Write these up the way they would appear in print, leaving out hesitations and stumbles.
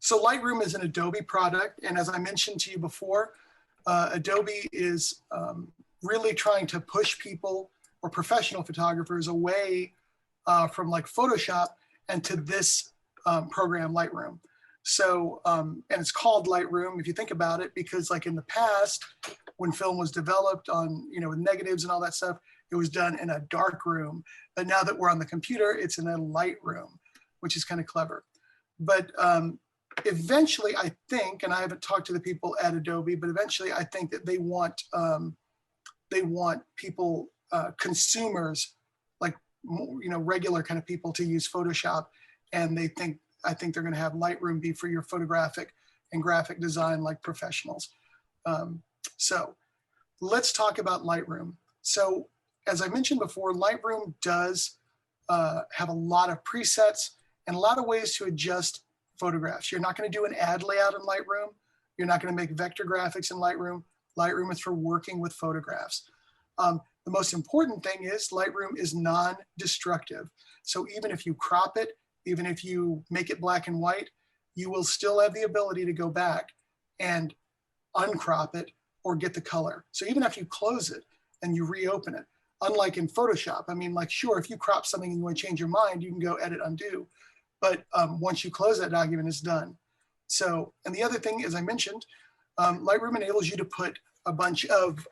So Lightroom is an Adobe product. And as I mentioned to you before, Adobe is really trying to push people or professional photographers away from like Photoshop and to this program, Lightroom. So, and it's called Lightroom, if you think about it, because like in the past, when film was developed on, with negatives and all that stuff, it was done in a dark room. But now that we're on the computer, it's in a light room, which is kind of clever. But eventually, I think, and I haven't talked to the people at Adobe, but eventually I think that they want people, consumers, like, regular kind of people to use Photoshop. And I think they're going to have Lightroom be for your photographic and graphic design like professionals. So let's talk about Lightroom. So as I mentioned before, Lightroom does have a lot of presets and a lot of ways to adjust photographs. You're not going to do an ad layout in Lightroom. You're not going to make vector graphics in Lightroom. Lightroom is for working with photographs. The most important thing is Lightroom is non-destructive. So even if you crop it, even if you make it black and white, you will still have the ability to go back and uncrop it or get the color. So even if you close it and you reopen it, unlike in Photoshop, I mean, like, sure, if you crop something and you want to change your mind, you can go edit, undo. But once you close that document, it's done. So, and the other thing, as I mentioned, Lightroom enables you to put a bunch of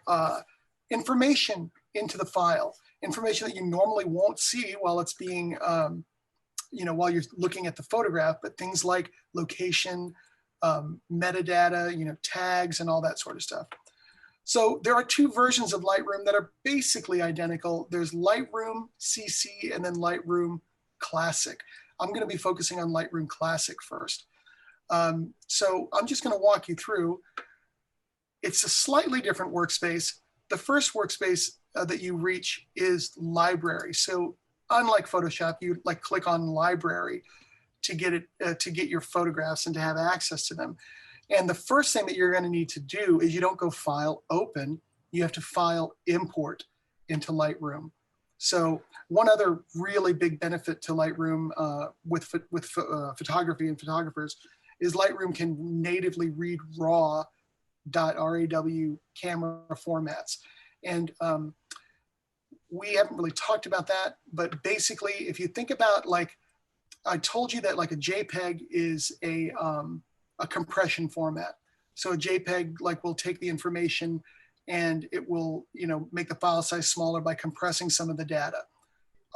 information into the file, information that you normally won't see while it's being, while you're looking at the photograph, but things like location, metadata, tags, and all that sort of stuff. So there are two versions of Lightroom that are basically identical. There's Lightroom CC and then Lightroom Classic. I'm going to be focusing on Lightroom Classic first. So I'm just going to walk you through. It's a slightly different workspace. The first workspace that you reach is Library. So unlike Photoshop, you like click on Library to get it to get your photographs and to have access to them. And the first thing that you're going to need to do is you don't go File, Open. You have to File, Import into Lightroom. So one other really big benefit to Lightroom with photography and photographers is Lightroom can natively read raw .raw camera formats. And we haven't really talked about that, but basically, if you think about, like, I told you that like a JPEG is a compression format. So a JPEG like will take the information and it will, make the file size smaller by compressing some of the data.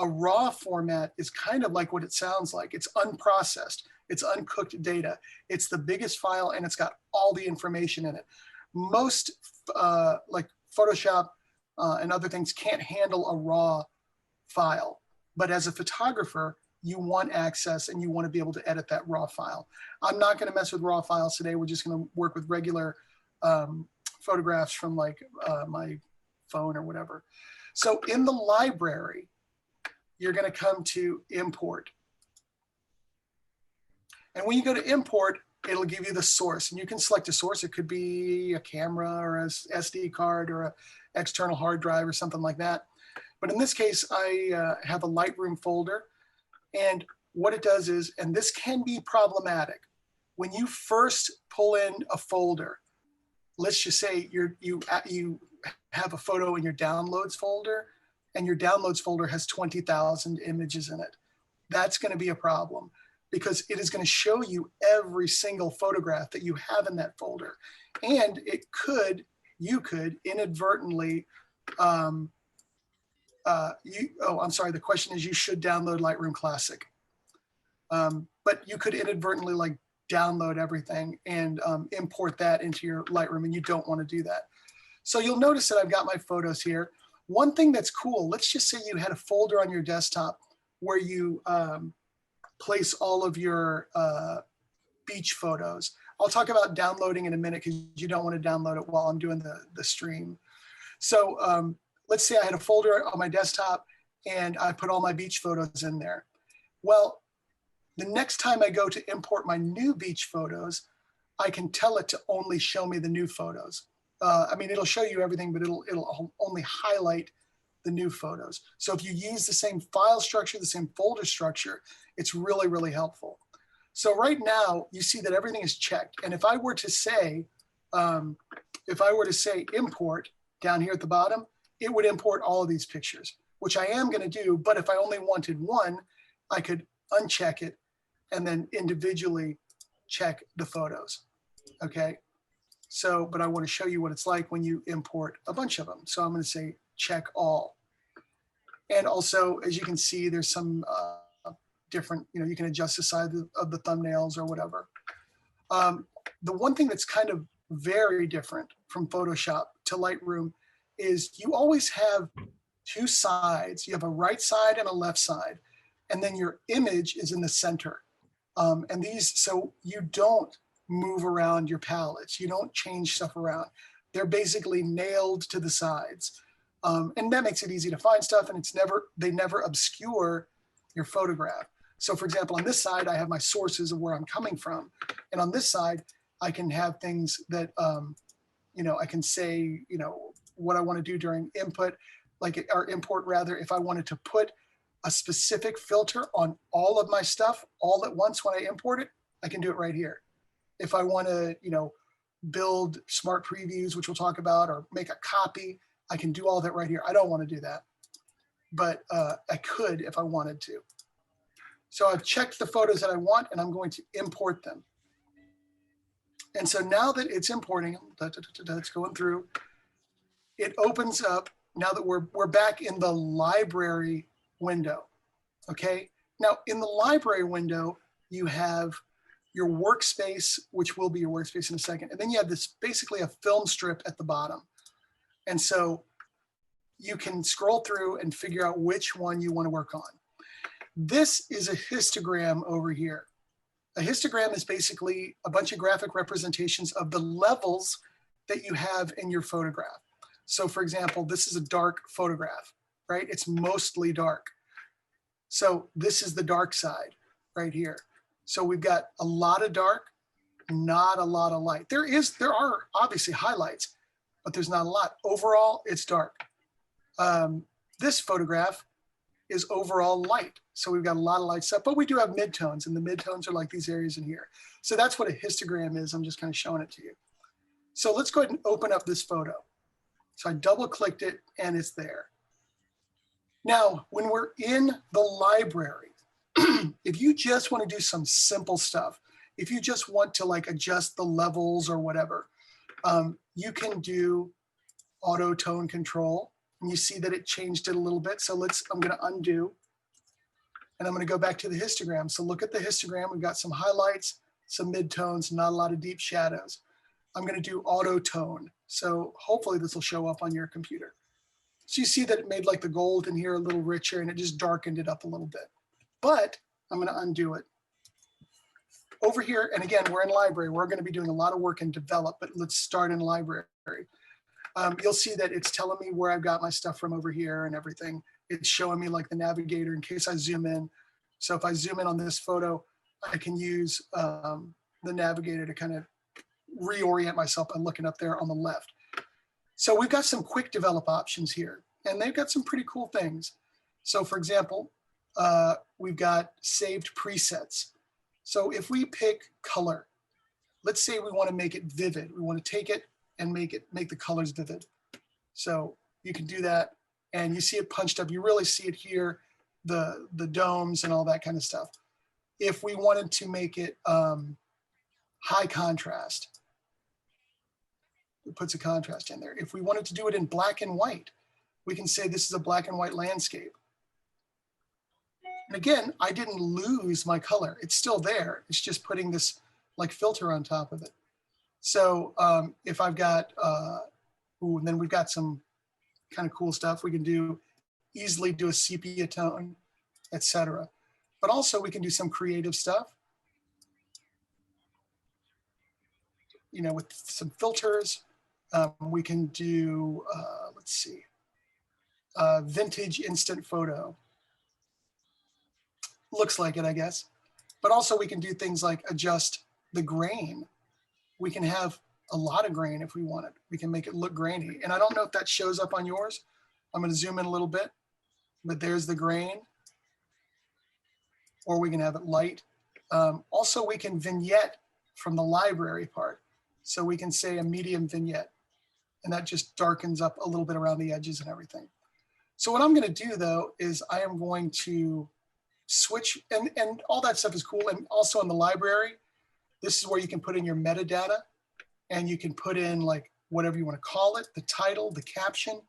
A RAW format is kind of like what it sounds like. It's unprocessed, it's uncooked data. It's the biggest file and it's got all the information in it. Most like Photoshop and other things can't handle a RAW file. But as a photographer, you want access and you want to be able to edit that RAW file. I'm not going to mess with RAW files today. We're just going to work with regular photographs from like my phone or whatever. So in the library, you're going to come to Import. And when you go to Import, it'll give you the source. And you can select a source. It could be a camera or a SD card or an external hard drive or something like that. But in this case, I have a Lightroom folder. And what it does is, and this can be problematic, when you first pull in a folder, let's just say you have a photo in your downloads folder, and your downloads folder has 20,000 images in it. That's going to be a problem because it is going to show you every single photograph that you have in that folder. And you could inadvertently, I'm sorry, the question is you should download Lightroom Classic. But you could inadvertently like download everything and import that into your Lightroom, and you don't want to do that. So you'll notice that I've got my photos here. One thing that's cool, let's just say you had a folder on your desktop where you place all of your beach photos. I'll talk about downloading in a minute because you don't want to download it while I'm doing the stream. So let's say I had a folder on my desktop and I put all my beach photos in there. Well, the next time I go to import my new beach photos, I can tell it to only show me the new photos. I mean, it'll show you everything, but it'll only highlight the new photos. So if you use the same file structure, the same folder structure, it's really, really helpful. So right now you see that everything is checked. And if I were to say import down here at the bottom, it would import all of these pictures, which I am going to do. But if I only wanted one, I could uncheck it and then individually check the photos. Okay. So, but I want to show you what it's like when you import a bunch of them. So I'm going to say check all. And also, as you can see, there's some different, you can adjust the size of the thumbnails or whatever. The one thing that's kind of very different from Photoshop to Lightroom is you always have two sides. You have a right side and a left side, and then your image is in the center. And these, so you don't move around your palettes. You don't change stuff around. They're basically nailed to the sides. And that makes it easy to find stuff, and they never obscure your photograph. So for example, on this side, I have my sources of where I'm coming from. And on this side, I can have things that, I can say, what I want to do during input, or import rather, if I wanted to put a specific filter on all of my stuff all at once when I import it, I can do it right here. If I want to, build smart previews, which we'll talk about, or make a copy, I can do all that right here. I don't want to do that, but I could if I wanted to. So I've checked the photos that I want, and I'm going to import them. And so now that it's importing, it's going through, it opens up, now that we're back in the library window, okay? Now in the library window, you have your workspace, which will be your workspace in a second. And then you have this, basically a film strip at the bottom. And so you can scroll through and figure out which one you want to work on. This is a histogram over here. A histogram is basically a bunch of graphic representations of the levels that you have in your photograph. So for example, this is a dark photograph, right? It's mostly dark. So this is the dark side right here. So we've got a lot of dark, not a lot of light. There are obviously highlights, but there's not a lot. Overall, it's dark. This photograph is overall light. So we've got a lot of light stuff, but we do have midtones, and the midtones are like these areas in here. So that's what a histogram is. I'm just kind of showing it to you. So let's go ahead and open up this photo. So I double clicked it and it's there. Now, when we're in the library, if you just want to do some simple stuff, if you just want to adjust the levels or whatever, you can do auto tone control. And you see that it changed it a little bit. So I'm going to undo, and I'm going to go back to the histogram. So look at the histogram. We've got some highlights, some midtones, not a lot of deep shadows. I'm going to do auto tone. So hopefully this will show up on your computer. So you see that it made the gold in here a little richer, and it just darkened it up a little bit. But I'm going to undo it. Over here, and again, we're in library. We're going to be doing a lot of work in develop, but let's start in library. You'll see that it's telling me where I've got my stuff from over here and everything. It's showing me the navigator in case I zoom in. So if I zoom in on this photo, I can use the navigator to kind of reorient myself by looking up there on the left. So we've got some quick develop options here, and they've got some pretty cool things. So for example, we've got saved presets. So if we pick color, let's say we want to make it vivid. We want to take it and make the colors vivid. So you can do that, and you see it punched up. You really see it here, the domes and all that kind of stuff. If we wanted to make it high contrast, it puts a contrast in there. If we wanted to do it in black and white, we can say this is a black and white landscape. And again, I didn't lose my color. It's still there. It's just putting this filter on top of it. So if I've got, and then we've got some kind of cool stuff. We can easily do a sepia tone, etc. But also we can do some creative stuff, with some filters. We can do, let's see, vintage instant photo. Looks like it, I guess. But also we can do things like adjust the grain. We can have a lot of grain if we want it. We can make it look grainy. And I don't know if that shows up on yours. I'm going to zoom in a little bit, but there's the grain. Or we can have it light Also, we can vignette from the library part. So we can say a medium vignette, and that just darkens up a little bit around the edges and everything. So what I'm going to do, though, is I am going to switch, and all that stuff is cool. And also in the library, this is where you can put in your metadata, and you can put in like whatever you want to call it, the title, the caption,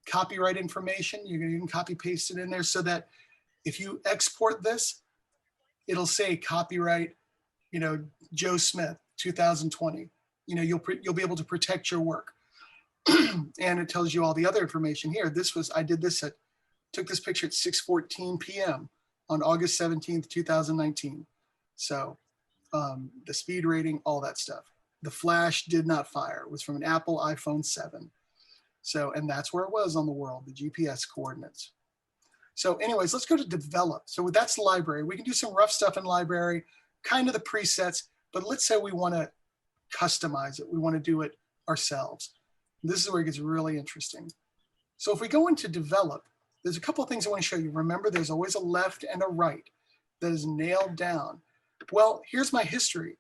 copyright information. You can copy paste it in there so that if you export this, it'll say copyright, Joe Smith, 2020. You'll be able to protect your work. And it tells you all the other information here. I took this picture at 6:14 p.m. on August 17th, 2019. So the speed rating, all that stuff. The flash did not fire. It was from an Apple iPhone 7. So, and that's where it was on the world, the GPS coordinates. So anyways, let's go to develop. So that's library. We can do some rough stuff in library, kind of the presets, but let's say we want to customize it. We want to do it ourselves. This is where it gets really interesting. So if we go into develop, there's a couple of things I want to show you. Remember, there's always a left and a right that is nailed down. Well, here's my history.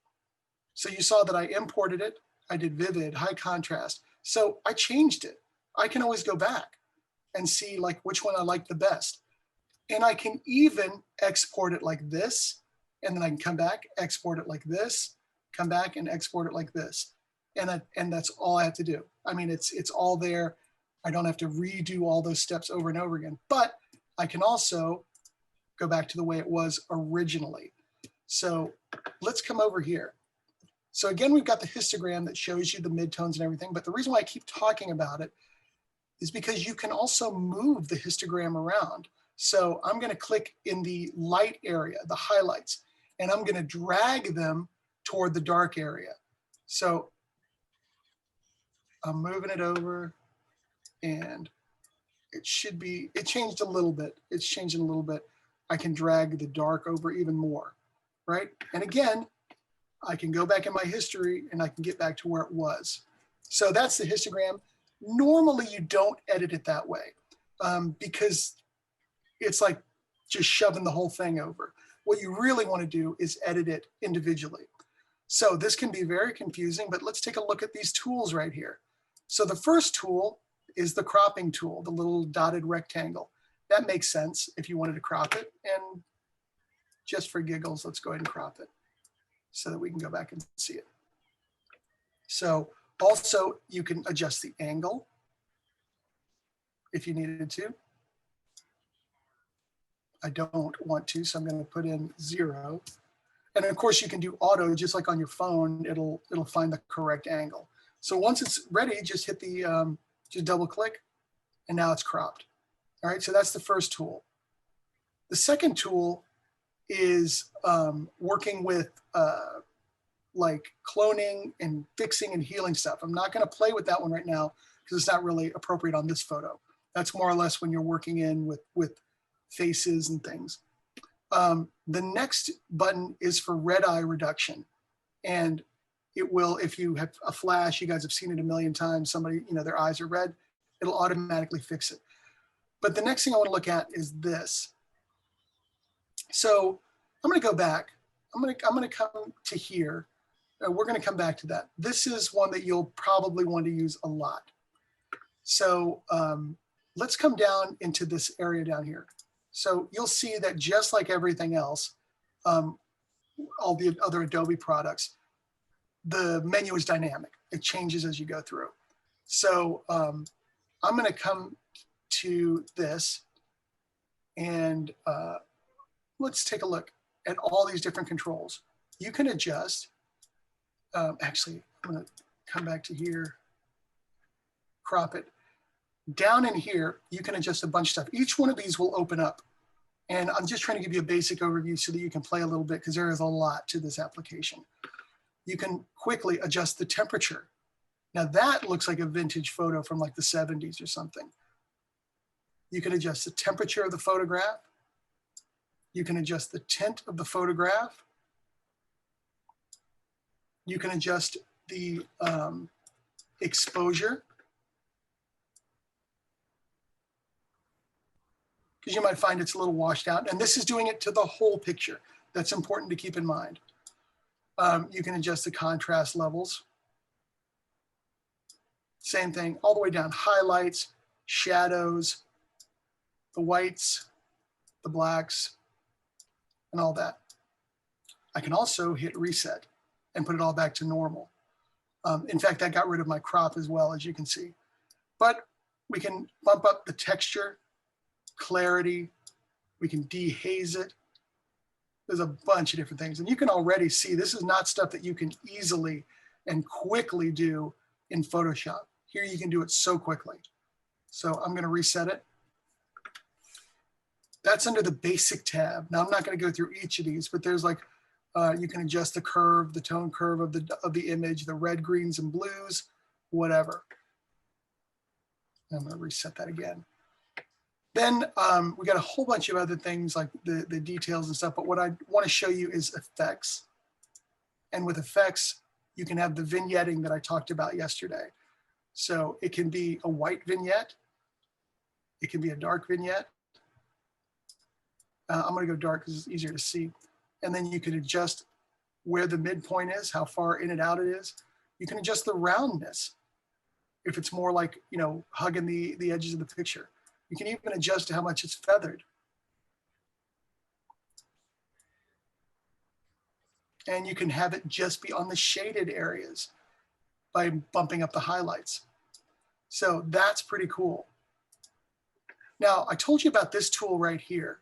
So you saw that I imported it. I did vivid, high contrast. So I changed it. I can always go back and see like which one I like the best. And I can even export it like this. And then I can come back, export it like this, come back and export it like this. And that's all I have to do. I mean, it's all there. I don't have to redo all those steps over and over again, but I can also go back to the way it was originally. So let's come over here. So again, we've got the histogram that shows you the midtones and everything, but the reason why I keep talking about it is because you can also move the histogram around. So I'm going to click in the light area, the highlights, and I'm going to drag them toward the dark area. So I'm moving it over, and it changed a little bit. It's changing a little bit. I can drag the dark over even more, right? And again, I can go back in my history and I can get back to where it was. So that's the histogram. Normally you don't edit it that way because it's like just shoving the whole thing over. What you really want to do is edit it individually. So this can be very confusing, but let's take a look at these tools right here. So the first tool is the cropping tool, the little dotted rectangle. That makes sense if you wanted to crop it. And just for giggles, let's go ahead and crop it so that we can go back and see it. So also you can adjust the angle if you needed to. I don't want to, so I'm going to put in 0. And of course you can do auto, just like on your phone, it'll find the correct angle. So once it's ready, just hit the, just double click, and now it's cropped. All right, so that's the first tool. The second tool is working with like cloning and fixing and healing stuff. I'm not going to play with that one right now because it's not really appropriate on this photo. That's more or less when you're working in with faces and things. The next button is for red eye reduction. And it will, if you have a flash, you guys have seen it a million times, somebody, their eyes are red, it'll automatically fix it. But the next thing I want to look at is this. So I'm going to go back. I'm going to come to here. We're going to come back to that. This is one that you'll probably want to use a lot. So let's come down into this area down here. So you'll see that just like everything else, all the other Adobe products, the menu is dynamic. It changes as you go through. So I'm going to come to this and let's take a look at all these different controls. You can adjust. Actually, I'm going to come back to here, crop it. Down in here, you can adjust a bunch of stuff. Each one of these will open up. And I'm just trying to give you a basic overview so that you can play a little bit because there is a lot to this application. You can quickly adjust the temperature. Now that looks like a vintage photo from like the 70s or something. You can adjust the temperature of the photograph. You can adjust the tint of the photograph. You can adjust the exposure. Because you might find it's a little washed out. And this is doing it to the whole picture. That's important to keep in mind. You can adjust the contrast levels. Same thing, all the way down. Highlights, shadows, the whites, the blacks, and all that. I can also hit reset and put it all back to normal. In fact, that got rid of my crop as well, as you can see. But we can bump up the texture, clarity, we can dehaze it. There's a bunch of different things. And you can already see this is not stuff that you can easily and quickly do in Photoshop. Here you can do it so quickly. So I'm going to reset it. That's under the basic tab. Now I'm not going to go through each of these, but there's like, you can adjust the curve, the tone curve of the image, the red, greens, and blues, whatever. I'm going to reset that again. Then we got a whole bunch of other things like the details and stuff, but what I want to show you is effects. And with effects, you can have the vignetting that I talked about yesterday. So it can be a white vignette. It can be a dark vignette. I'm going to go dark because it's easier to see. And then you can adjust where the midpoint is, how far in and out it is. You can adjust the roundness if it's more like, you know, hugging the edges of the picture. You can even adjust how much it's feathered. And you can have it just be on the shaded areas by bumping up the highlights. So that's pretty cool. Now, I told you about this tool right here.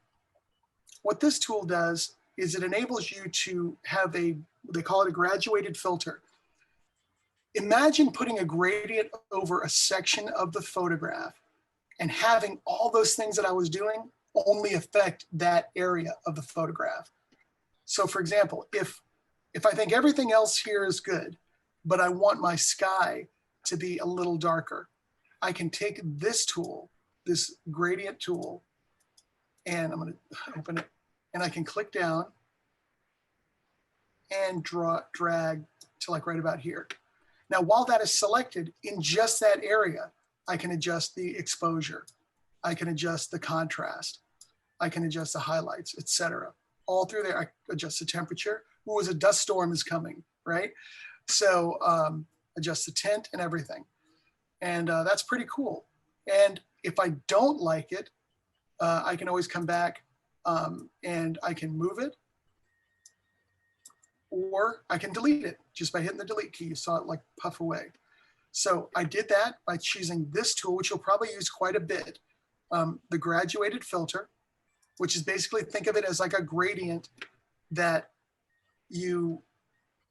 What this tool does is it enables you to have they call it a graduated filter. Imagine putting a gradient over a section of the photograph and having all those things that I was doing only affect that area of the photograph. So for example, if I think everything else here is good, but I want my sky to be a little darker, I can take this tool, this gradient tool, and I'm going to open it, and I can click down and drag to like right about here. Now, while that is selected, in just that area, I can adjust the exposure. I can adjust the contrast. I can adjust the highlights, etc. All through there, I adjust the temperature. Ooh, a dust storm is coming, right? So adjust the tint and everything. And that's pretty cool. And if I don't like it, I can always come back and I can move it, or I can delete it just by hitting the delete key. You saw it like puff away. So I did that by choosing this tool, which you'll probably use quite a bit, the graduated filter, which is basically, think of it as like a gradient that you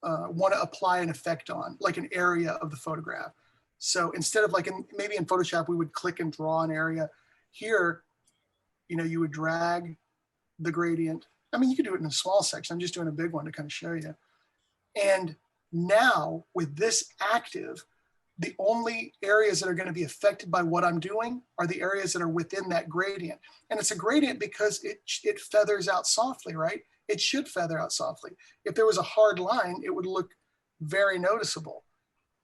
want to apply an effect on, like an area of the photograph. So instead of like maybe in Photoshop, we would click and draw an area. Here, you know, you would drag the gradient. I mean, you could do it in a small section. I'm just doing a big one to kind of show you. And now with this active, the only areas that are going to be affected by what I'm doing are the areas that are within that gradient. And it's a gradient because it feathers out softly, right? It should feather out softly. If there was a hard line, it would look very noticeable.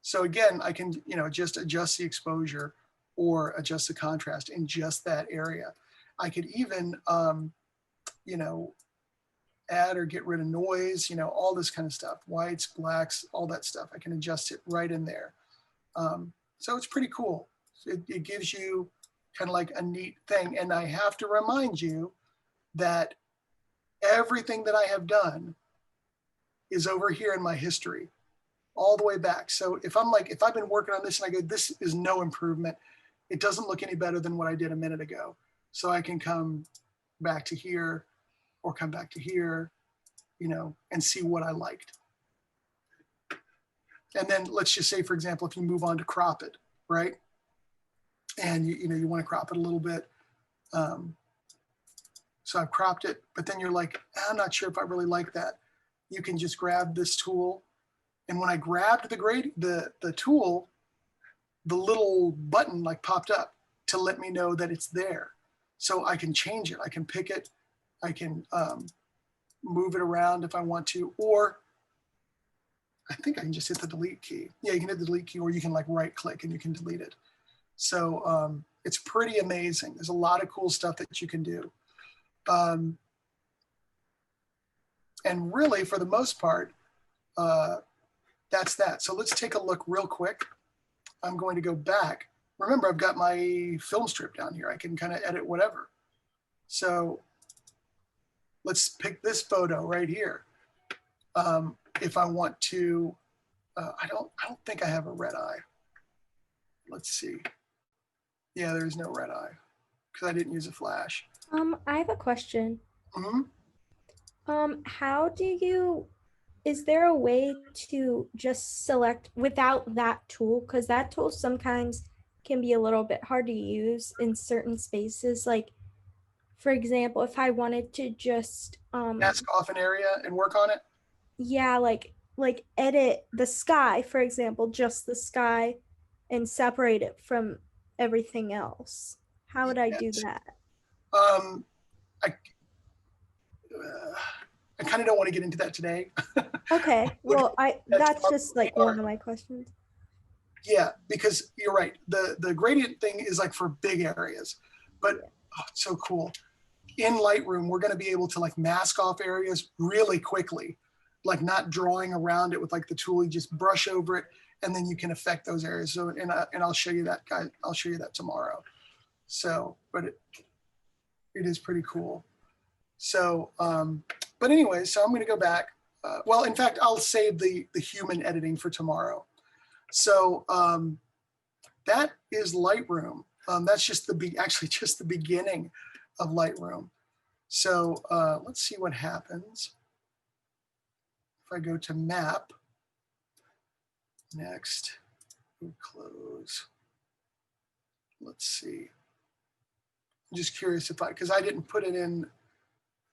So again, I can, you know, just adjust the exposure or adjust the contrast in just that area. I could even, you know, add or get rid of noise, you know, all this kind of stuff, whites, blacks, all that stuff. I can adjust it right in there. So it's pretty cool. It gives you kind of like a neat thing. And I have to remind you that everything that I have done is over here in my history, all the way back. So if I'm like, if I've been working on this and I go, this is no improvement, it doesn't look any better than what I did a minute ago. So I can come back to here or come back to here, you know, and see what I liked. And then let's just say, for example, if you move on to crop it, right? And you know, you want to crop it a little bit. So I've cropped it, but then you're like, I'm not sure if I really like that. You can just grab this tool. And when I grabbed the tool, the little button like popped up to let me know that it's there. So I can change it. I can pick it. I can move it around if I want to, or I think I can just hit the delete key. Yeah, you can hit the delete key, or you can like right click and you can delete it. So it's pretty amazing. There's a lot of cool stuff that you can do. And really, for the most part, that's that. So let's take a look real quick. I'm going to go back. Remember, I've got my film strip down here. I can kind of edit whatever. So let's pick this photo right here. If I want to, I don't think I have a red eye. Let's see. Yeah, there's no red eye because I didn't use a flash. I have a question. Mm-hmm. How do you, is there a way to just select without that tool? Because that tool sometimes can be a little bit hard to use in certain spaces. Like, for example, if I wanted to just, Mask off an area and work on it. yeah, like edit the sky, for example, just the sky and separate it from everything else. How would I do Yes. that? Um, I, I kind of don't want to get into that today. Okay, well, that's just like one tomorrow. of my questions. Yeah, because you're right. The gradient thing is like for big areas, but oh, it's so cool. In Lightroom, we're going to be able to like mask off areas really quickly, like not drawing around it with like the tool. You just brush over it, and then you can affect those areas. So, and I'll show you that, guys. I'll show you that tomorrow. So, but it is pretty cool. So, but anyway, so I'm going to go back. Well, in fact, I'll save the human editing for tomorrow. So that is Lightroom. That's just actually just the beginning of Lightroom. So let's see what happens. If I go to map, next, close. Let's see. I'm just curious if because I didn't put it in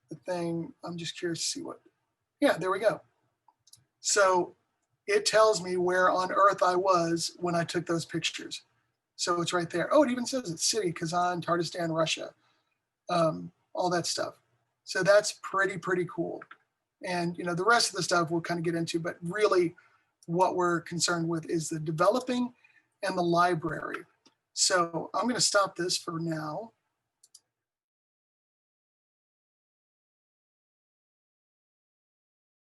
the thing. I'm just curious to see what, yeah, there we go. So it tells me where on earth I was when I took those pictures. So it's right there. Oh, it even says it's city, Kazan, Tatarstan, Russia, all that stuff. So that's pretty cool. And you know, the rest of the stuff we'll kind of get into, but really what we're concerned with is the developing and the library. So I'm going to stop this for now.